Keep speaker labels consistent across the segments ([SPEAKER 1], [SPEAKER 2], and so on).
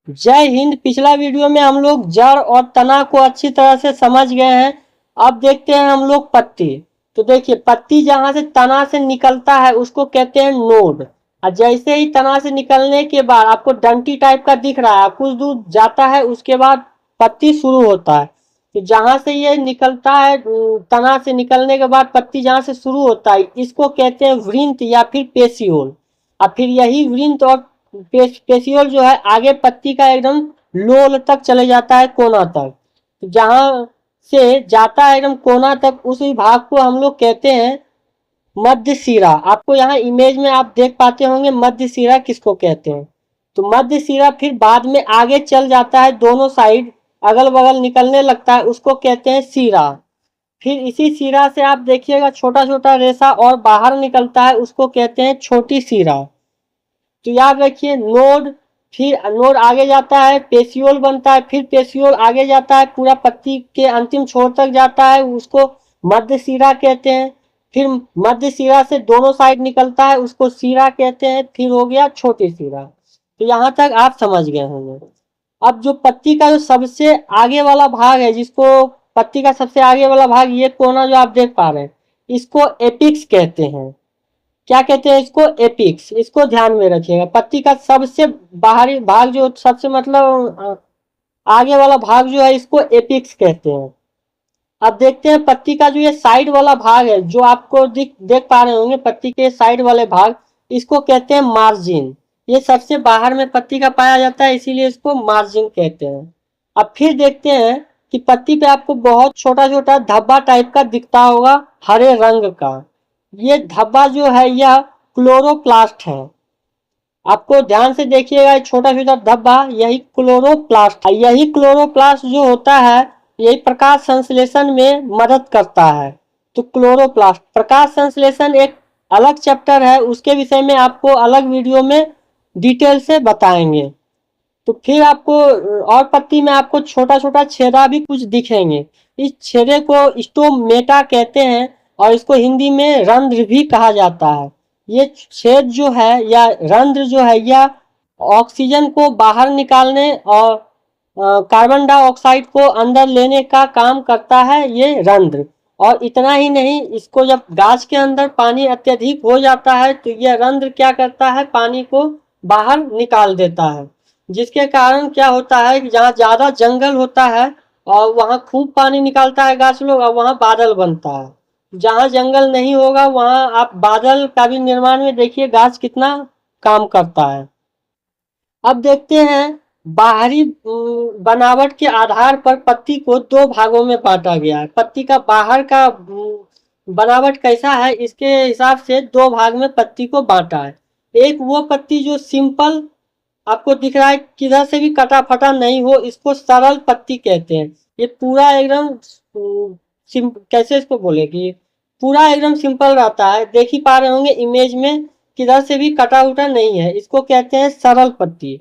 [SPEAKER 1] जय हिंद। पिछला वीडियो में हम लोग जड़ और तना को अच्छी तरह से समझ गए हैं। अब देखते हैं हम लोग पत्ती। तो देखिए, पत्ती जहां से तना से निकलता है उसको कहते हैं नोड। और जैसे ही तना से निकलने के बाद आपको डंटी टाइप का दिख रहा है, कुछ दूर जाता है उसके बाद पत्ती शुरू होता है। तो जहां से ये निकलता है, तना से निकलने के बाद पत्ती जहां से शुरू होता है इसको कहते हैं वृंत या फिर पेसियोल। और फिर यही वृंत और पेशियोल जो है आगे पत्ती का एकदम लोल तक चले जाता है, कोना तक। तो जहां से जाता है एकदम कोना तक, उस विभाग को हम लोग कहते हैं मध्य शिरा। आपको यहाँ इमेज में आप देख पाते होंगे मध्य शिरा किसको कहते हैं। तो मध्य शिरा फिर बाद में आगे चल जाता है, दोनों साइड अगल बगल निकलने लगता है, उसको कहते हैं शिरा। फिर इसी शिरा से आप देखिएगा छोटा छोटा रेशा और बाहर निकलता है, उसको कहते हैं छोटी शिरा। तो याद रखिए, नोड, फिर नोड आगे जाता है, पेशियोल बनता है, फिर पेशियोल आगे जाता है, पूरा पत्ती के अंतिम छोर तक जाता है, उसको मध्य शिरा कहते हैं। फिर मध्य शिरा से दोनों साइड निकलता है, उसको शिरा कहते हैं। फिर हो गया छोटी शिरा। तो यहाँ तक आप समझ गए होंगे। अब जो पत्ती का जो सबसे आगे वाला भाग है, जिसको पत्ती का सबसे आगे वाला भाग, ये कोना जो आप देख पा रहे हैं, इसको एपिक्स कहते हैं। क्या कहते हैं इसको? एपिक्स। इसको ध्यान में रखिएगा। पत्ती का सबसे बाहरी भाग जो सबसे मतलब आगे वाला भाग जो है, इसको एपिक्स कहते हैं। अब देखते हैं पत्ती का जो ये साइड वाला भाग है, जो आपको देख पा रहे होंगे पत्ती के साइड वाले भाग, इसको कहते हैं मार्जिन। ये सबसे बाहर में पत्ती का पाया जाता है, इसीलिए इसको मार्जिन कहते हैं। अब फिर देखते हैं कि पत्ती पे आपको बहुत छोटा छोटा धब्बा टाइप का दिखता होगा, हरे रंग का। ये धब्बा जो है यह क्लोरोप्लास्ट है। आपको ध्यान से देखिएगा, छोटा छोटा धब्बा, यही क्लोरोप्लास्ट है। यही क्लोरोप्लास्ट जो होता है, यही प्रकाश संश्लेषण में मदद करता है। तो क्लोरोप्लास्ट, प्रकाश संश्लेषण एक अलग चैप्टर है, उसके विषय में आपको अलग वीडियो में डिटेल से बताएंगे। तो फिर आपको और पत्ती में आपको छोटा छोटा छेदा भी कुछ दिखेंगे। इस छेदे को स्टोमेटा कहते हैं और इसको हिंदी में रंध्र भी कहा जाता है। ये छेद जो है या रंध्र जो है, यह ऑक्सीजन को बाहर निकालने और कार्बन डाइऑक्साइड को अंदर लेने का काम करता है, ये रंध्र। और इतना ही नहीं, इसको जब गाछ के अंदर पानी अत्यधिक हो जाता है तो यह रंध्र क्या करता है, पानी को बाहर निकाल देता है। जिसके कारण क्या होता है कि जहाँ ज्यादा जंगल होता है और वहाँ खूब पानी निकालता है गाछ लोग, और वहाँ बादल बनता है। जहाँ जंगल नहीं होगा वहाँ आप बादल का भी निर्माण में देखिए गाछ कितना काम करता है। अब देखते हैं बाहरी बनावट के आधार पर पत्ती को दो भागों में बांटा गया है। पत्ती का बाहर का बनावट कैसा है, इसके हिसाब से दो भाग में पत्ती को बांटा है। एक वो पत्ती जो सिंपल आपको दिख रहा है, किधर से भी कटा फटा नहीं हो, इसको सरल पत्ती कहते हैं। ये पूरा एकदम कैसे इसको बोले कि पूरा एकदम सिंपल रहता है। देख ही पा रहे होंगे इमेज में, किधर से भी कटा उटा नहीं है, इसको कहते हैं सरल पत्ती।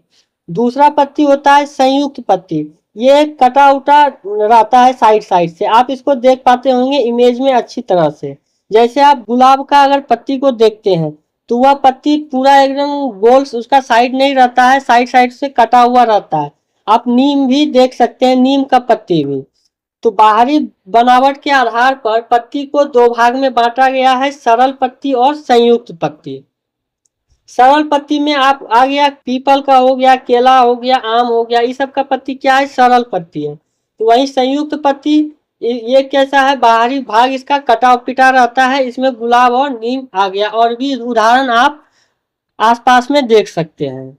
[SPEAKER 1] दूसरा पत्ती होता है संयुक्त पत्ती। ये कटा उटा रहता है साइड साइड से, आप इसको देख पाते होंगे इमेज में अच्छी तरह से। जैसे आप गुलाब का अगर पत्ती को देखते हैं तो वह पत्ती पूरा एकदम गोल, उसका साइड नहीं रहता है, साइड साइड से कटा हुआ रहता है। आप नीम भी देख सकते हैं, नीम का पत्ती भी। तो बाहरी बनावट के आधार पर पत्ती को दो भाग में बांटा गया है, सरल पत्ती और संयुक्त पत्ती। सरल पत्ती में आप आ गया, पीपल का हो गया, केला हो गया, आम हो गया, इस सब का पत्ती क्या है, सरल पत्ती है। तो वही संयुक्त पत्ती, ये कैसा है, बाहरी भाग इसका कटा पिटा रहता है, इसमें गुलाब और नीम आ गया। और भी उदाहरण आप आसपास में देख सकते हैं।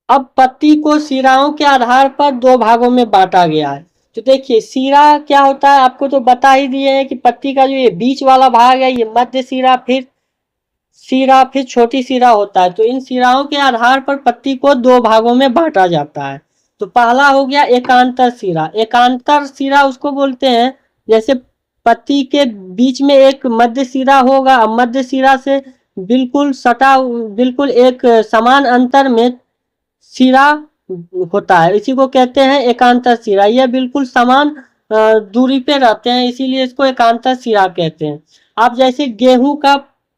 [SPEAKER 1] अब पत्ती को शिराओं के आधार पर दो भागों में बांटा गया है। तो देखिए, शिरा क्या होता है आपको तो बता ही दिए हैं कि पत्ती का जो ये बीच वाला भाग है ये मध्य शिरा, फिर शिरा, फिर छोटी शिरा होता है। तो इन शिराओं के आधार पर पत्ती को दो भागों में बांटा जाता है। तो पहला हो गया एकांतर शिरा। एकांतर शिरा उसको बोलते हैं जैसे पत्ती के बीच में एक मध्य शिरा होगा, मध्य शिरा से बिल्कुल सटा, बिल्कुल एक समान अंतर में शिरा होता है, इसी को कहते हैं एकांतर शिरा। यह बिल्कुल समान दूरी पे रहते हैं, इसीलिए इसको एकांतर शिरा कहते हैं। आप जैसे गेहूं का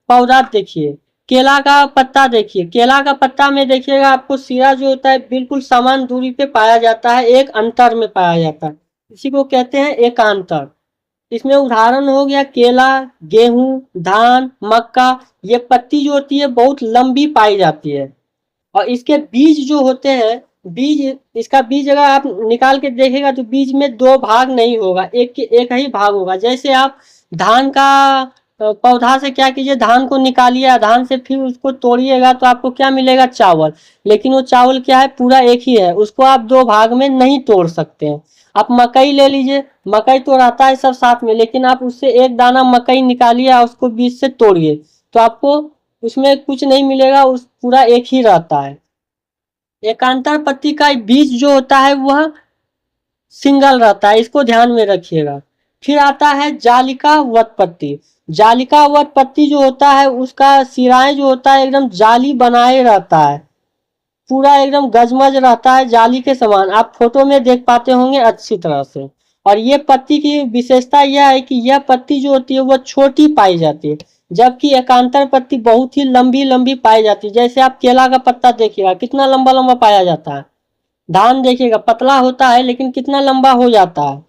[SPEAKER 1] पौधा देखिए, केला का पत्ता देखिए, केला का पत्ता में देखिएगा आपको सिरा जो होता है बिल्कुल समान दूरी पे पाया जाता है, एक अंतर में पाया जाता है, इसी को कहते हैं एकांतर। इसमें उदाहरण हो गया केला, गेहूं, धान, मक्का। ये पत्ती जो होती है बहुत लंबी पाई जाती है और इसके बीज जो होते हैं, बीज, इसका बीज अगर आप निकाल के देखेगा तो बीज में दो भाग नहीं होगा, एक ही भाग होगा। जैसे आप धान का पौधा से क्या कीजिए, धान को निकालिए, धान से फिर उसको तोड़िएगा तो आपको क्या मिलेगा, चावल। लेकिन वो चावल क्या है, पूरा एक ही है, उसको आप दो भाग में नहीं तोड़ सकते हैं। आप मकई ले लीजिए, मकई तो रहता है सब साथ में, लेकिन आप उससे एक दाना मकई निकालिए और उसको बीज से तोड़िए तो आपको उसमें कुछ नहीं मिलेगा, उस पूरा एक ही रहता है। एकांतर पत्ती का बीज जो होता है वह सिंगल रहता है, इसको ध्यान में रखिएगा। फिर आता है जालिका वटपत्ती। जालिका वटपत्ती जो होता है उसका सिराएं जो होता है एकदम जाली बनाए रहता है, पूरा एकदम गजमज रहता है जाली के समान, आप फोटो में देख पाते होंगे अच्छी तरह से। और ये पत्ती की विशेषता यह है कि यह पत्ती जो होती है वह छोटी पाई जाती है, जबकि एकांतर पत्ती बहुत ही लंबी लंबी पाई जाती है। जैसे आप केला का पत्ता देखिएगा कितना लंबा लंबा पाया जाता है, धान देखिएगा पतला होता है लेकिन कितना लंबा हो जाता है।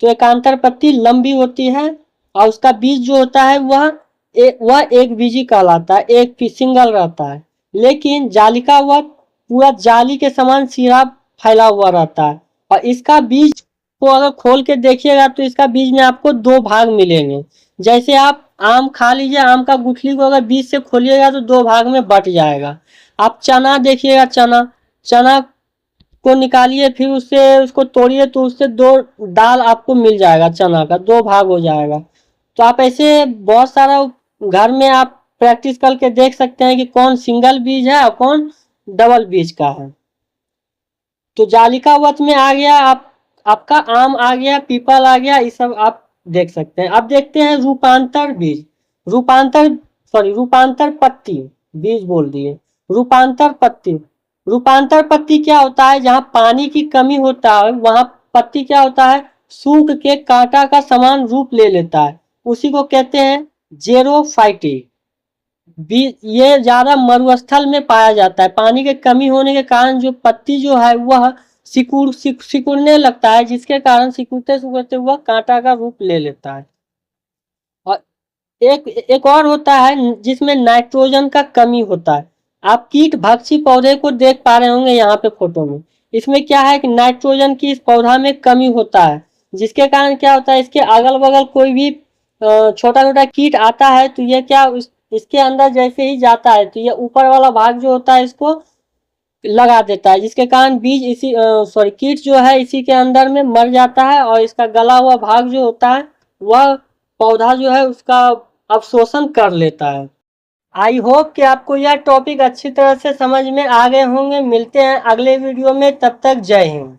[SPEAKER 1] तो एकांतर पत्ती लंबी होती है और उसका बीज जो होता है वह एक बीजी कहलाता है, एक पीस सिंगल रहता है। लेकिन जालिका वह पूरा जाली के समान सिरा फैला हुआ रहता है और इसका बीज को अगर खोल के देखिएगा तो इसका बीज में आपको दो भाग मिलेंगे। जैसे आप आम खा लीजिए, आम का गुठली को अगर बीज से खोलिएगा तो दो भाग में बट जाएगा। आप चना देखिएगा, चना चना को निकालिए फिर उससे उसको तोड़िए तो उससे दो दाल आपको मिल जाएगा, चना का दो भाग हो जाएगा। तो आप ऐसे बहुत सारा घर में आप प्रैक्टिस करके देख सकते हैं कि कौन सिंगल बीज है और कौन डबल बीज का है। तो जालिका वत में आ गया, आप आपका आम आ गया, पीपल आ गया, ये सब आप देख सकते हैं। अब देखते हैं रूपांतर बीज, रूपांतर पत्ती, बीज बोल दिए, रूपांतर पत्ती। रूपांतर पत्ती क्या होता है, जहाँ पानी की कमी होता है वहां पत्ती क्या होता है, सूख के कांटा का समान रूप ले लेता है, उसी को कहते हैं जेरोफाइटी। ये ज्यादा मरुस्थल में पाया जाता है, पानी की कमी होने के कारण जो पत्ती जो है वह सिकुड़ने लगता है, जिसके कारण सिकुड़ते सिकुड़ते वह कांटा का रूप ले लेता है। और एक और होता है जिसमें नाइट्रोजन का कमी होता है। आप कीट भक्षी पौधे को देख पा रहे होंगे यहाँ पे फोटो में, इसमें क्या है कि नाइट्रोजन की इस पौधा में कमी होता है, जिसके कारण क्या होता है, इसके अगल बगल कोई भी छोटा छोटा कीट आता है तो ये क्या इसके अंदर जैसे ही जाता है तो ये ऊपर वाला भाग जो होता है इसको लगा देता है, जिसके कारण बीज इसी कीट जो है इसी के अंदर में मर जाता है और इसका गला हुआ भाग जो होता है वह पौधा जो है उसका अवशोषण कर लेता है। आई होप कि आपको यह टॉपिक अच्छी तरह से समझ में आ गए होंगे। मिलते हैं अगले वीडियो में, तब तक जय हिंद।